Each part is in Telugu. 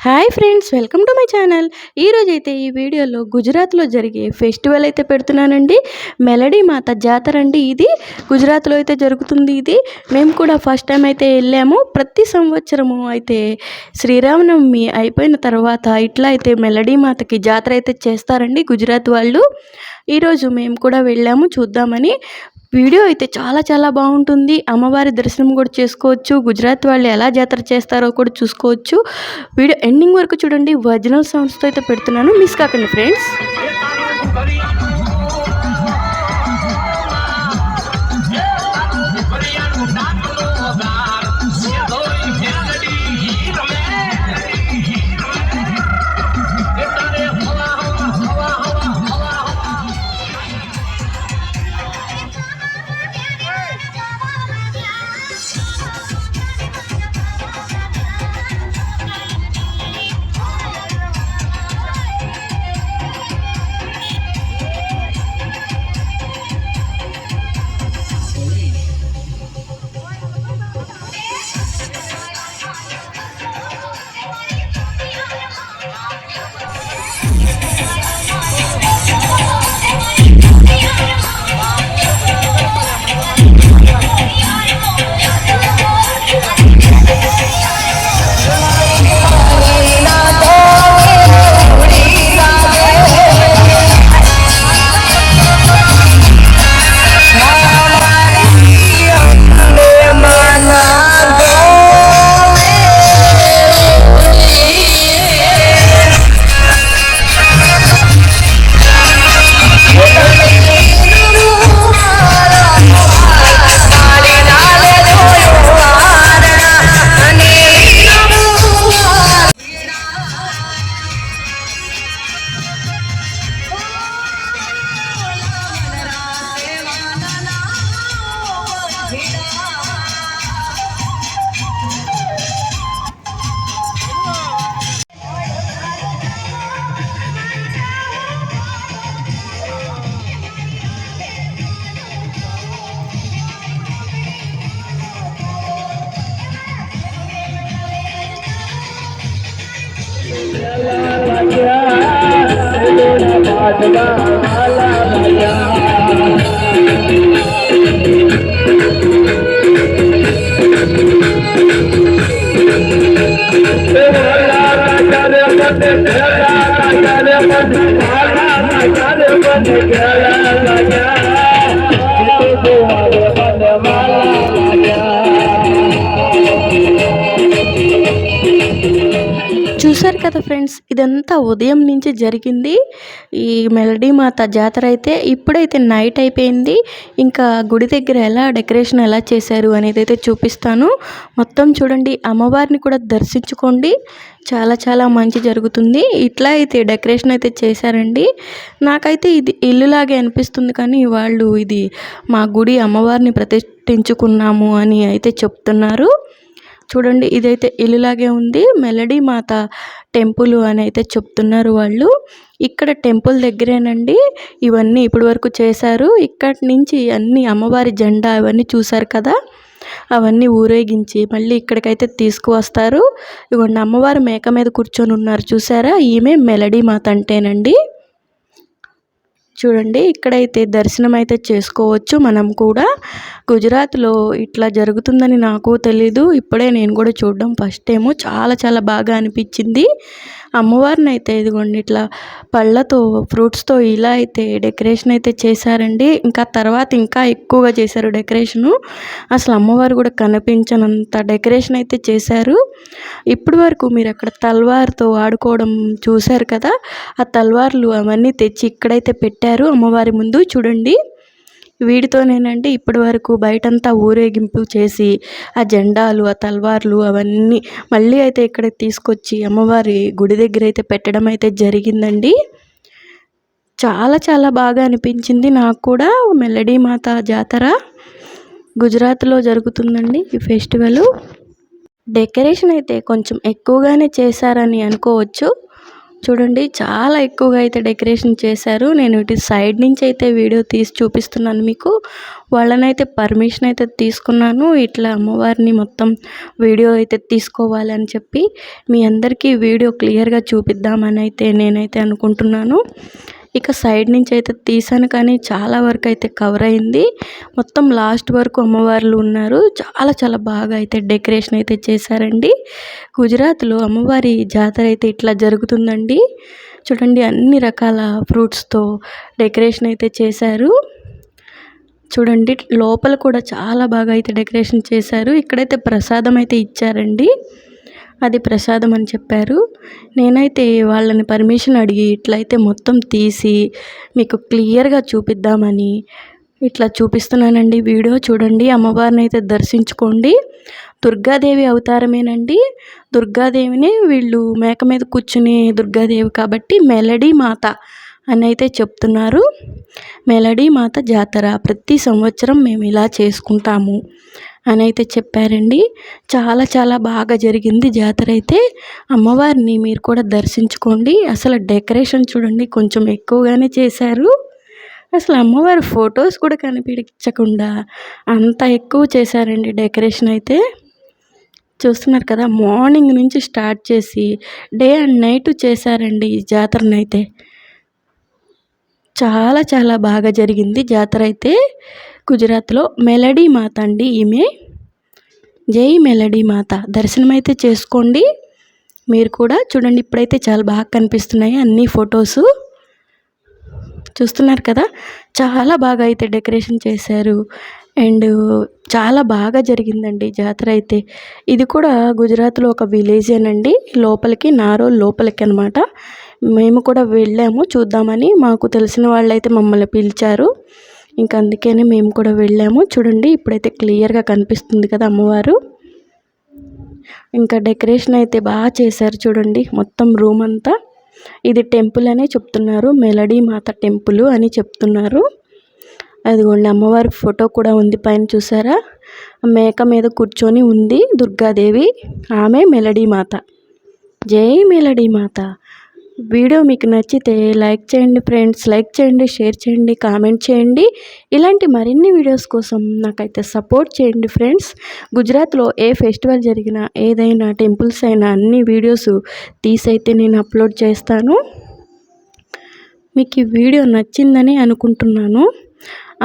Hi friends, welcome to my channel. ఈరోజైతే ఈ వీడియోలో గుజరాత్లో జరిగే ఫెస్టివల్ అయితే పెడుతున్నానండి. మెలడీ మాత జాతర అండి. ఇది గుజరాత్లో అయితే జరుగుతుంది. ఇది మేము కూడా ఫస్ట్ టైం అయితే వెళ్ళాము. ప్రతి సంవత్సరము అయితే శ్రీరామనవమి అయిపోయిన తర్వాత ఇట్లా అయితే మెలడీ మాతకి జాతర అయితే చేస్తారండి గుజరాత్ వాళ్ళు. ఈరోజు మేము కూడా వెళ్ళాము చూద్దామని. వీడియో అయితే చాలా బాగుంటుంది. అమ్మవారి దర్శనం కూడా చేసుకోవచ్చు. గుజరాత్ వాళ్ళు ఎలా జాతర చేస్తారో కూడా చూసుకోవచ్చు. వీడియో ఎండింగ్ వరకు చూడండి. ఒరిజినల్ సౌండ్స్తో అయితే పెడుతున్నాను, మిస్ కాకండి ఫ్రెండ్స్. చూసారు కదా ఫ్రెండ్స్, ఇదంతా ఉదయం నుంచి జరిగింది ఈ మెలడీ మాత జాతర. అయితే ఇప్పుడైతే నైట్ అయిపోయింది. ఇంకా గుడి దగ్గర డెకరేషన్ ఎలా చేశారు అనేది అయితే చూపిస్తాను. మొత్తం చూడండి, అమ్మవారిని కూడా దర్శించుకోండి. చాలా మంచి జరుగుతుంది. ఇట్లా అయితే డెకరేషన్ అయితే చేశారండి. నాకైతే ఇది ఇల్లులాగే అనిపిస్తుంది, కానీ వాళ్ళు ఇది మా గుడి అమ్మవారిని ప్రతిష్ఠించుకున్నాము అని అయితే చెప్తున్నారు. చూడండి, ఇదైతే ఇల్లులాగే ఉంది. మెలడీ మాత టెంపుల్ అని అయితే చెప్తున్నారు వాళ్ళు. ఇక్కడ టెంపుల్ దగ్గరేనండి ఇవన్నీ ఇప్పటి వరకు చేశారు. ఇక్కడి నుంచి అన్ని అమ్మవారి జెండా అవన్నీ చూశారు కదా, అవన్నీ ఊరేగించి మళ్ళీ ఇక్కడికైతే తీసుకువస్తారు. ఇదిగోండి, అమ్మవారు మేక మీద కూర్చొని ఉన్నారు చూసారా, ఈమె మెలడీ మాత అంటేనండి. చూడండి, ఇక్కడైతే దర్శనం అయితే చేసుకోవచ్చు మనం కూడా. గుజరాత్లో ఇట్లా జరుగుతుందని నాకు తెలీదు. ఇప్పుడే నేను కూడా చూడడం ఫస్ట్ టైము. చాలా బాగా అనిపించింది. అమ్మవారిని అయితే ఇదిగోండి ఇట్లా పళ్ళతో ఫ్రూట్స్తో ఇలా అయితే డెకరేషన్ అయితే చేశారండి. ఇంకా తర్వాత ఇంకా ఎక్కువగా చేశారు డెకరేషను. అసలు అమ్మవారు కూడా కనిపించనంత డెకరేషన్ అయితే చేశారు. ఇప్పటి వరకు మీరు అక్కడ తల్వార్తో ఆడుకోవడం చూశారు కదా, ఆ తల్వార్లు అవన్నీ తెచ్చి ఇక్కడైతే పెట్టారు అమ్మవారి ముందు. చూడండి, వీటితోనేనండి ఇప్పటి వరకు బయటంతా ఊరేగింపు చేసి ఆ జెండాలు ఆ తల్వార్లు అవన్నీ మళ్ళీ అయితే ఇక్కడ తీసుకొచ్చి అమ్మవారి గుడి దగ్గర అయితే పెట్టడం అయితే జరిగిందండి. చాలా బాగా అనిపించింది నాకు కూడా. మెలడీ మాత జాతర గుజరాత్లో జరుగుతుందండి ఈ ఫెస్టివల్. డెకరేషన్ అయితే కొంచెం ఎక్కువగానే చేశారని అనుకోవచ్చు. చూడండి చాలా ఎక్కువగా అయితే డెకరేషన్ చేశారు. నేను ఇటు సైడ్ నుంచి అయితే వీడియో తీసి చూపిస్తున్నాను మీకు. వాళ్ళనైతే పర్మిషన్ అయితే తీసుకున్నాను. ఇట్లా అమ్మవారిని మొత్తం వీడియో అయితే తీసుకోవాలి అని చెప్పి మీ అందరికీ వీడియో క్లియర్గా చూపిద్దామని అయితే నేనైతే అనుకుంటున్నాను. ఇక సైడ్ నుంచి అయితే తీసాను కానీ చాలా వరకు అయితే కవర్ అయింది. మొత్తం లాస్ట్ వరకు అమ్మవార్లు ఉన్నారు. చాలా చాలా బాగా అయితే డెకరేషన్ అయితే చేశారండి. గుజరాత్లో అమ్మవారి జాతర అయితే ఇట్లా జరుగుతుందండి. చూడండి అన్ని రకాల ఫ్రూట్స్తో డెకరేషన్ అయితే చేశారు. చూడండి లోపల కూడా చాలా బాగా అయితే డెకరేషన్ చేశారు. ఇక్కడైతే ప్రసాదం అయితే ఇచ్చారండి. అది ప్రసాదం అని చెప్పారు. నేనైతే వాళ్ళని పర్మిషన్ అడిగి ఇట్లయితే మొత్తం తీసి మీకు క్లియర్గా చూపిద్దామని ఇట్లా చూపిస్తున్నానండి వీడియో. చూడండి అమ్మవారిని అయితే దర్శించుకోండి. దుర్గాదేవి అవతారమేనండి. దుర్గాదేవిని వీళ్ళు మేక మీద కూర్చునే దుర్గాదేవి కాబట్టి మెలడీ మాత అని అయితే చెప్తున్నారు. మెలడీ మాత జాతర ప్రతి సంవత్సరం మేము ఇలా చేసుకుంటాము అని అయితే చెప్పారండి. చాలా చాలా బాగా జరిగింది జాతర అయితే. అమ్మవారిని మీరు కూడా దర్శించుకోండి. అసలు డెకరేషన్ చూడండి కొంచెం ఎక్కువగానే చేశారు. అసలు అమ్మవారి ఫొటోస్ కూడా కనిపించకుండా అంత ఎక్కువ చేశారండి డెకరేషన్ అయితే. చూస్తున్నారు కదా, మార్నింగ్ నుంచి స్టార్ట్ చేసి డే అండ్ నైట్ చేశారండి ఈ జాతరనైతే. చాలా చాలా బాగా జరిగింది జాతర అయితే. గుజరాత్లో మెలడీ మాత అండి ఈమె. జై మెలడీ మాత. దర్శనం అయితే చేసుకోండి మీరు కూడా. చూడండి ఇప్పుడైతే చాలా బాగా కనిపిస్తున్నాయి అన్ని ఫొటోసు. చూస్తున్నారు కదా, చాలా బాగా అయితే డెకరేషన్ చేశారు. అండ్ చాలా బాగా జరిగిందండి జాతర అయితే. ఇది కూడా గుజరాత్లో ఒక విలేజేనండి. లోపలికి నారోల్ లోపలికి అనమాట. మేము కూడా వెళ్ళాము చూద్దామని. మాకు తెలిసిన వాళ్ళైతే మమ్మల్ని పిలిచారు. ఇంక అందుకని మేము కూడా వెళ్ళాము. చూడండి ఇప్పుడైతే క్లియర్గా కనిపిస్తుంది కదా అమ్మవారు. ఇంకా డెకరేషన్ అయితే బాగా చేశారు చూడండి మొత్తం రూమ్ అంతా. ఇది టెంపుల్ అనే చెప్తున్నారు, మెలడీ మాత టెంపుల్ అని చెప్తున్నారు. అదిగోండి అమ్మవారి ఫోటో కూడా ఉంది పైన చూసారా. మేక మీద కూర్చొని ఉంది దుర్గాదేవి. ఆమె మెలడీ మాత. జై మెలడీ మాత. వీడియో మీకు నచ్చితే లైక్ చేయండి ఫ్రెండ్స్. లైక్ చేయండి, షేర్ చేయండి, కామెంట్ చేయండి. ఇలాంటి మరిన్ని వీడియోస్ కోసం నాకైతే సపోర్ట్ చేయండి ఫ్రెండ్స్. గుజరాత్లో ఏ ఫెస్టివల్ జరిగినా ఏదైనా టెంపుల్స్ అయినా అన్ని వీడియోస్ తీసైతే నేను అప్లోడ్ చేస్తాను. మీకు ఈ వీడియో నచ్చిందని అనుకుంటున్నాను.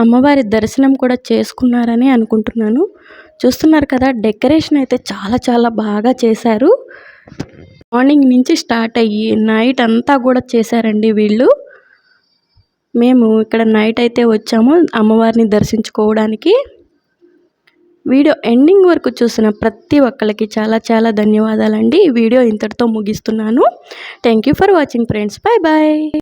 అమ్మవారి దర్శనం కూడా చేసుకున్నారని అనుకుంటున్నాను. చూస్తున్నారు కదా, డెకరేషన్ అయితే చాలా చాలా బాగా చేశారు. మార్నింగ్ నుంచి స్టార్ట్ అయ్యి నైట్ అంతా కూడా చేశారండి వీళ్ళు. మేము ఇక్కడ నైట్ అయితే వచ్చాము అమ్మవారిని దర్శించుకోవడానికి. వీడియో ఎండింగ్ వరకు చూసిన ప్రతి ఒక్కరికి చాలా చాలా ధన్యవాదాలండి. ఈ వీడియో ఇంతటితో ముగిస్తున్నాను. Thank you for watching friends. Bye bye.